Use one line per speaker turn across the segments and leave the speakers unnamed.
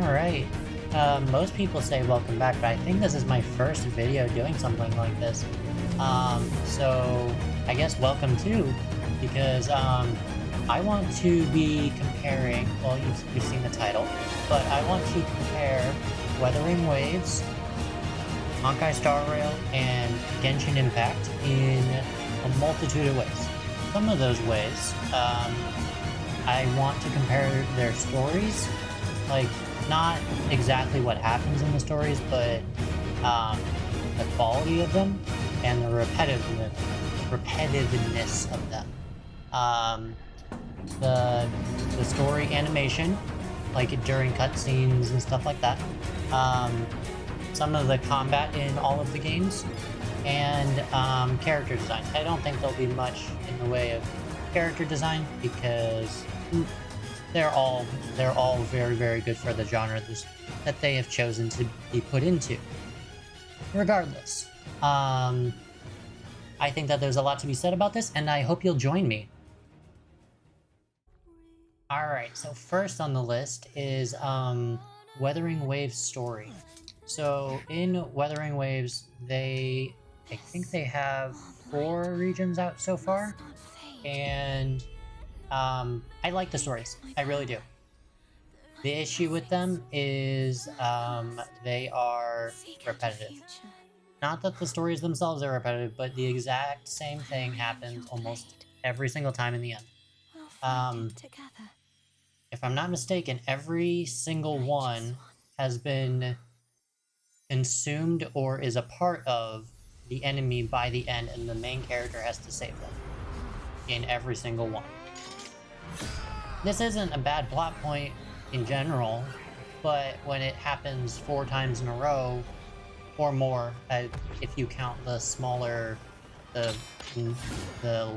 Alright. Most people say welcome back, but I think this is my first video doing something like this. So I guess welcome too, because I want to be comparing, well, you've seen the title, but I want to compare Wuthering Waves, Honkai Star Rail, and Genshin Impact in a multitude of ways. Some of those ways, I want to compare their stories, like, not exactly what happens in the stories, but the quality of them and the repetitiveness of them. The story animation, like during cutscenes and stuff like that. Some of the combat in all of the games, and character design. I don't think there'll be much in the way of character design because they're all very, very good for the genre that they have chosen to be put into. Regardless, I think that there's a lot to be said about this, and I hope you'll join me. Alright, so first on the list is Wuthering Waves story. So in Wuthering Waves, I think they have 4 regions out so far, and I like the stories. I really do. The issue with them is they are repetitive. Not that the stories themselves are repetitive, but the exact same thing happens almost every single time in the end. If I'm not mistaken, every single one has been consumed or is a part of the enemy by the end, and the main character has to save them in every single one. This isn't a bad plot point in general, but when it happens 4 times in a row or more, if you count the smaller, the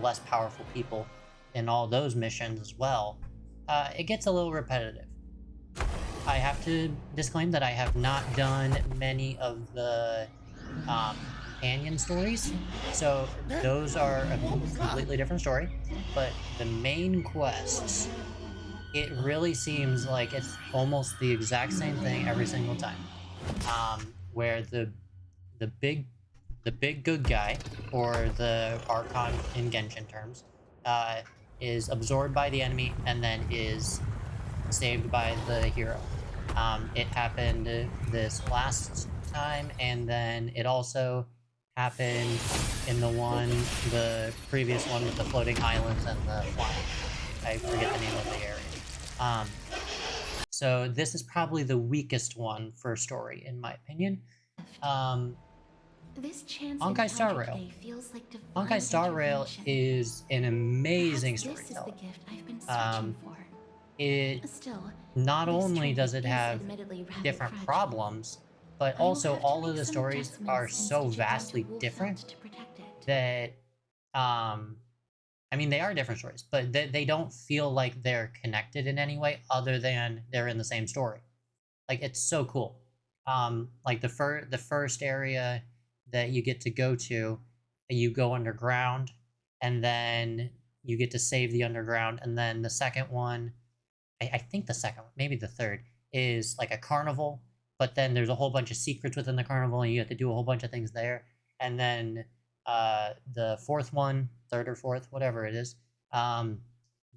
less powerful people in all those missions as well, it gets a little repetitive. I have to disclaim that I have not done many of the companion stories, so those are a completely different story, but the main quests, it really seems like it's almost the exact same thing every single time, where the big good guy, or the Archon in Genshin terms, is absorbed by the enemy and then is saved by the hero. It happened this last time, and then it also happened in the previous one with the floating islands and the flying. I forget the name of the area. So this is probably the weakest one for story, in my opinion. Honkai Star Rail. Honkai Star Rail is an amazing storyteller. It not only does it have different problems, but also all of the stories are so vastly different that, I mean, they are different stories, but they don't feel like they're connected in any way other than they're in the same story. Like, it's so cool. Like the first area that you get to go to, you go underground, and then you get to save the underground, and then the second one, I think the second one, maybe the third, is like a carnival, but then there's a whole bunch of secrets within the carnival, and you have to do a whole bunch of things there. And then the fourth one, third or fourth, whatever it is,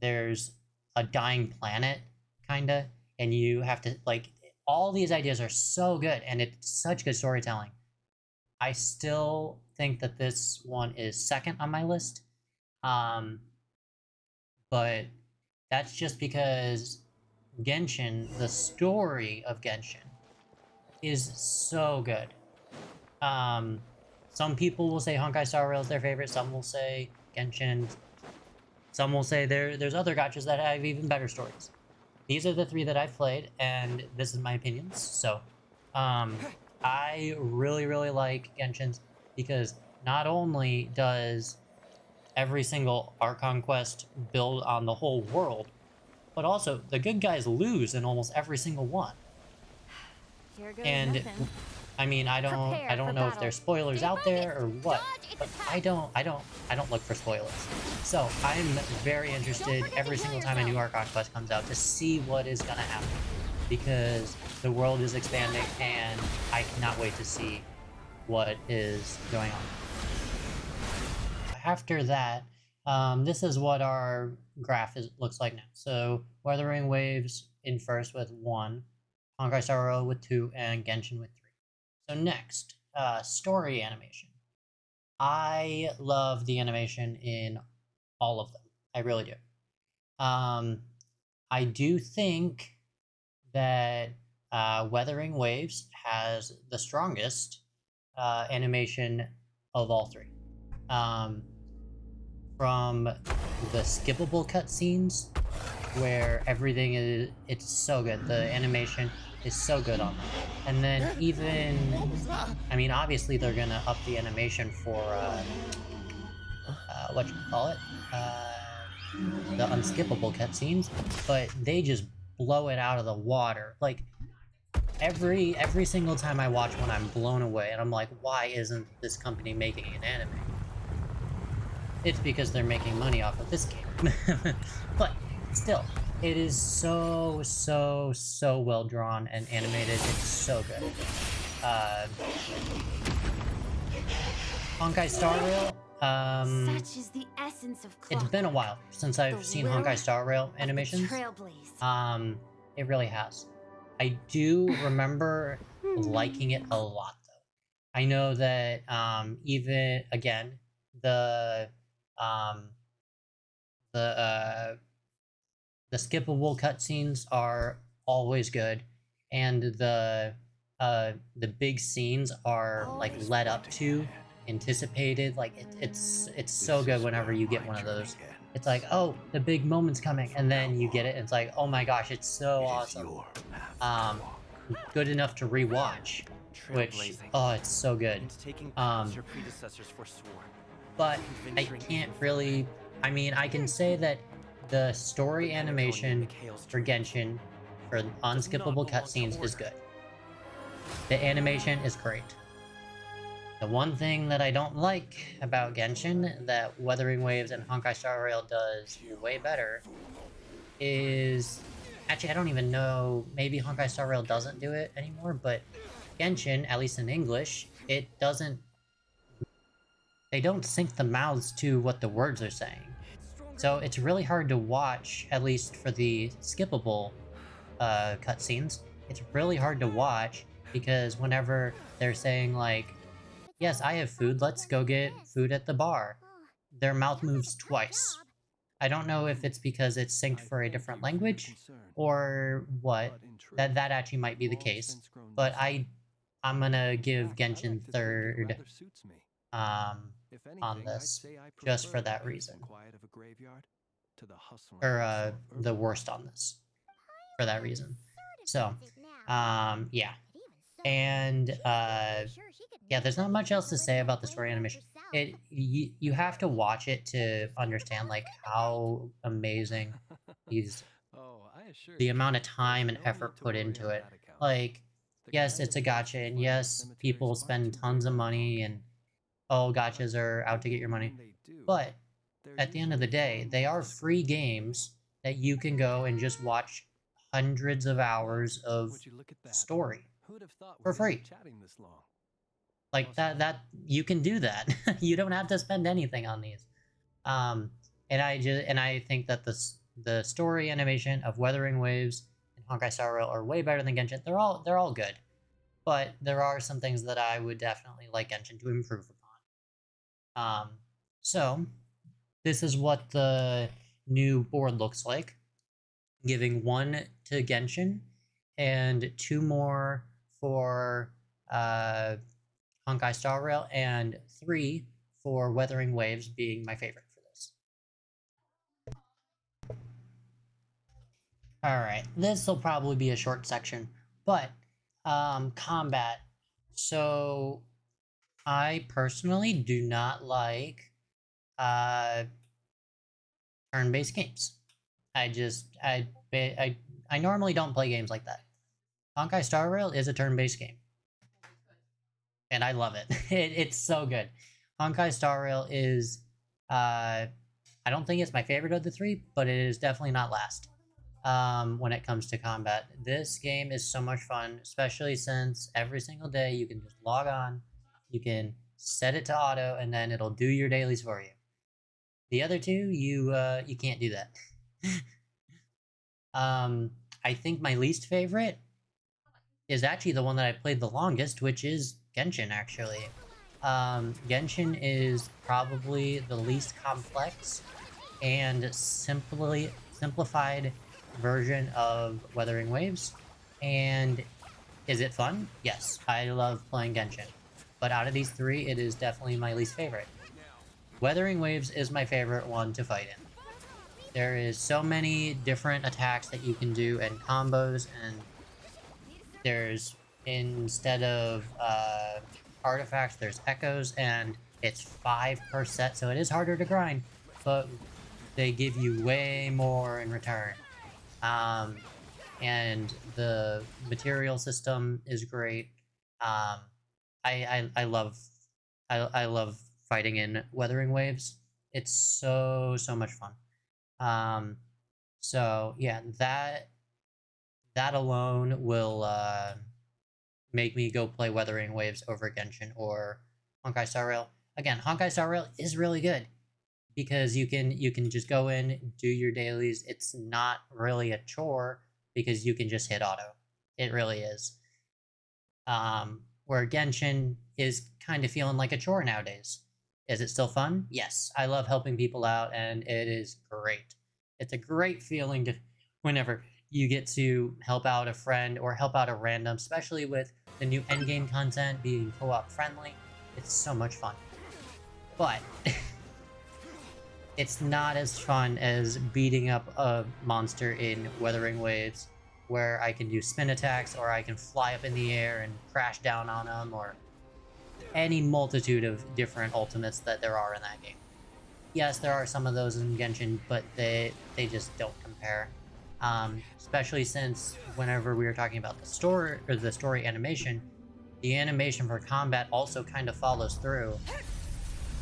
there's a dying planet, kinda, and you have to, like, all these ideas are so good, and it's such good storytelling. I still think that this one is second on my list, but that's just because Genshin, the story of Genshin, is so good. Some people will say Honkai Star Rail is their favorite, some will say Genshin, some will say there's other gachas that have even better stories. These are the 3 that I've played, and this is my opinions, so, I really, really like Genshin's, because not only does every single Archon quest build on the whole world, but also the good guys lose in almost every single one.
Here goes
And
nothing.
I mean, I don't know if there's spoilers out there or what, but I don't look for spoilers. So I'm very interested every single time a new Archon quest comes out to see what is gonna happen. because the world is expanding and I cannot wait to see what is going on. After that, this is what our graph looks like now. So Weathering Waves in first with 1, Honkai Star Rail with 2, and Genshin with 3. So next, story animation. I love the animation in all of them. I really do. I do think that Weathering Waves has the strongest animation of all three. From the skippable cutscenes, where everything it's so good. The animation is so good on them. And then even, I mean, obviously they're gonna up the animation for what you call it, the unskippable cutscenes, but they just blow it out of the water. Like every single time I watch one, I'm blown away, and I'm like, why isn't this company making an anime? It's because they're making money off of this game. But still, it is so well drawn and animated. It's so good. Honkai Star Rail.
Such is the essence of
It's been a while since I've seen Honkai Star Rail animations. It really has. I do remember liking it a lot, though. I know that even again um, the skippable cutscenes are always good, and the big scenes are like led up to, anticipated. Like it's so good whenever you get one of those. It's like, oh, the big moment's coming, and then you get it, and it's like, oh my gosh, it's so awesome. Good enough to rewatch, which, oh, it's so good. But I can't really, I mean, I can say that the story animation for Genshin for unskippable cutscenes is good. The animation is great. The one thing that I don't like about Genshin that Wuthering Waves and Honkai Star Rail does way better is... Actually, I don't even know, maybe Honkai Star Rail doesn't do it anymore, but Genshin, at least in English, it doesn't... They don't sync the mouths to what the words are saying. So it's really hard to watch, at least for the skippable cutscenes. It's really hard to watch because whenever they're saying like, yes, I have food, let's go get food at the bar, their mouth moves twice. I don't know if it's because it's synced for a different language or what. That actually might be the case. But I'm gonna give Genshin third on this just for that reason. Or the worst on this for that reason. So, yeah. And yeah, there's not much else to say about the story animation. You have to watch it to understand like how amazing the amount of time and effort put into it. Like, yes, it's a gacha, and yes, people spend tons of money, and oh, gachas are out to get your money. But at the end of the day, they are free games that you can go and just watch hundreds of hours of story for free. Like that you can do that. You don't have to spend anything on these. And I think that the story animation of Wuthering Waves and Honkai Star Rail are way better than Genshin. They're all good, but there are some things that I would definitely like Genshin to improve upon. So this is what the new board looks like, giving 1 to Genshin and 2 more for Honkai Star Rail, and 3 for Wuthering Waves being my favorite for this. Alright, this will probably be a short section, but combat. So I personally do not like turn-based games. I normally don't play games like that. Honkai Star Rail is a turn-based game, and I love it. It's so good. Honkai Star Rail is, I don't think it's my favorite of the 3, but it is definitely not last. when it comes to combat. This game is so much fun, especially since every single day you can just log on, you can set it to auto, and then it'll do your dailies for you. The other two, you can't do that. I think my least favorite is actually the one that I played the longest, which is Genshin, actually. Genshin is probably the least complex and simply simplified version of Wuthering Waves. And is it fun? Yes, I love playing Genshin. But out of these three, it is definitely my least favorite. Wuthering Waves is my favorite one to fight in. There is so many different attacks that you can do and combos, and there's, instead of artifacts, there's echoes, and it's 5 per set, so it is harder to grind, but they give you way more in return. And the material system is great. I love I love fighting in Wuthering Waves. It's so much fun. Um, so yeah, that alone will make me go play Wuthering Waves over Genshin or Honkai Star Rail. Again, Honkai Star Rail is really good because you can just go in, do your dailies. It's not really a chore because you can just hit auto. It really is. Where Genshin is kind of feeling like a chore nowadays. Is it still fun? Yes, I love helping people out, and it is great. It's a great feeling to whenever you get to help out a friend or help out a random, especially with the new endgame content being co-op friendly. It's so much fun. But it's not as fun as beating up a monster in Wuthering Waves, where I can do spin attacks, or I can fly up in the air and crash down on them, or any multitude of different ultimates that there are in that game. Yes, there are some of those in Genshin, but they just don't compare. Especially since whenever we were talking about the story or the story animation, the animation for combat also kind of follows through.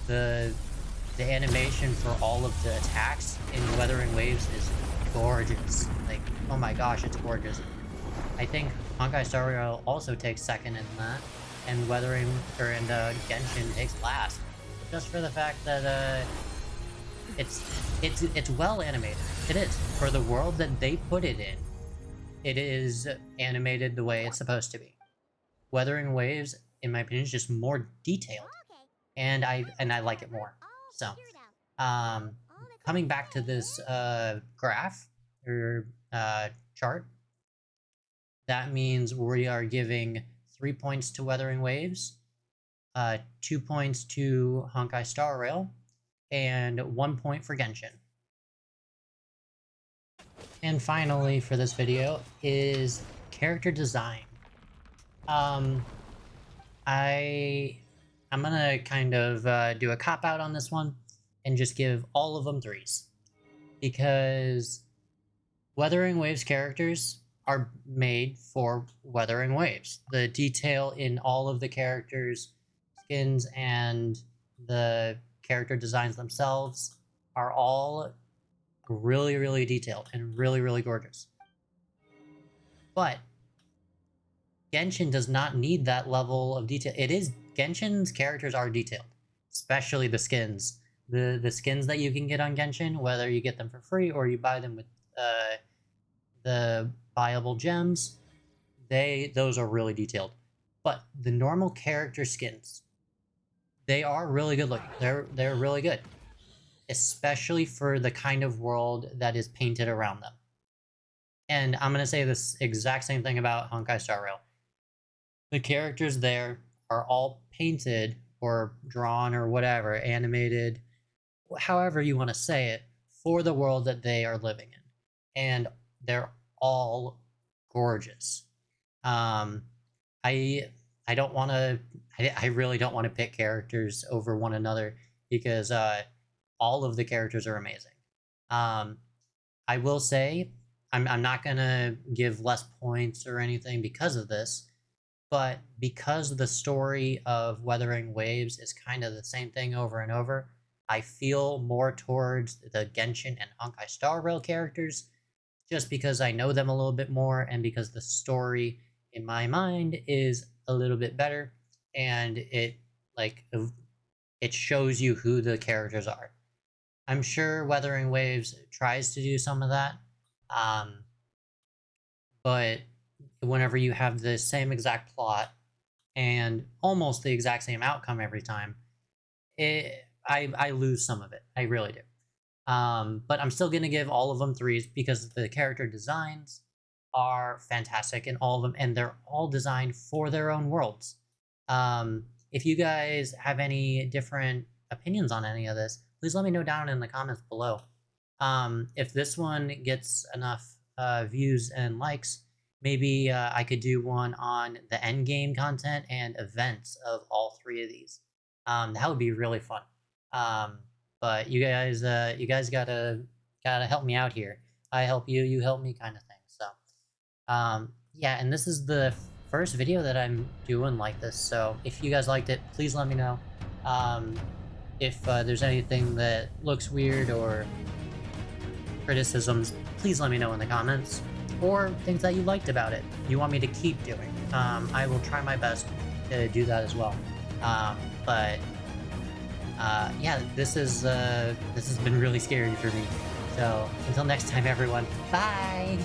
The animation for all of the attacks in Wuthering Waves is gorgeous. Like, oh my gosh, it's gorgeous. I think Honkai Star Rail also takes second in that, and Genshin takes last, just for the fact that it's well animated. It is, for the world that they put it in. It is animated the way it's supposed to be. Wuthering Waves, in my opinion, is just more detailed, and I like it more. So, um, coming back to this graph or chart, that means we are giving 3 points to Wuthering Waves, 2 points to Honkai Star Rail, and 1 point for Genshin. And finally, for this video, is character design. Um, I'm gonna kind of do a cop out on this one and just give all of them 3s, because Wuthering Waves characters are made for Wuthering Waves. The detail in all of the characters' skins and the character designs themselves are all really detailed and really gorgeous. But Genshin does not need that level of detail. Genshin's characters are detailed, especially the skins. The skins that you can get on Genshin, whether you get them for free or you buy them with the buyable gems, those are really detailed. But the normal character skins, they are really good looking. They're really good, especially for the kind of world that is painted around them. And I'm gonna say this exact same thing about Honkai Star Rail. The characters there are all painted or drawn or whatever, animated, however you want to say it, for the world that they are living in. And they're all gorgeous. Um, I I don't want to. I really don't want to pick characters over one another because all of the characters are amazing. Um, I will say I'm not gonna give less points or anything because of this, but because the story of Wuthering Waves is kind of the same thing over and over, I feel more towards the Genshin and Honkai Star Rail characters just because I know them a little bit more and because the story in my mind is a little bit better, and it shows you who the characters are. I'm sure Wuthering Waves tries to do some of that, um, but whenever you have the same exact plot and almost the exact same outcome every time, I lose some of it. I really do. But I'm still gonna give all of them threes because the character designs are fantastic in all of them, and they're all designed for their own worlds. If you guys have any different opinions on any of this, please let me know down in the comments below. If this one gets enough views and likes, maybe I could do one on the end game content and events of all three of these. That would be really fun. Um, but you guys gotta help me out here. I help you, you help me, kind of thing. So, yeah, and this is the first video that I'm doing like this. So if you guys liked it, please let me know. If there's anything that looks weird or criticisms, please let me know in the comments. Or things that you liked about it, you want me to keep doing. I will try my best to do that as well. But yeah, this has been really scary for me. So until next time, everyone, bye!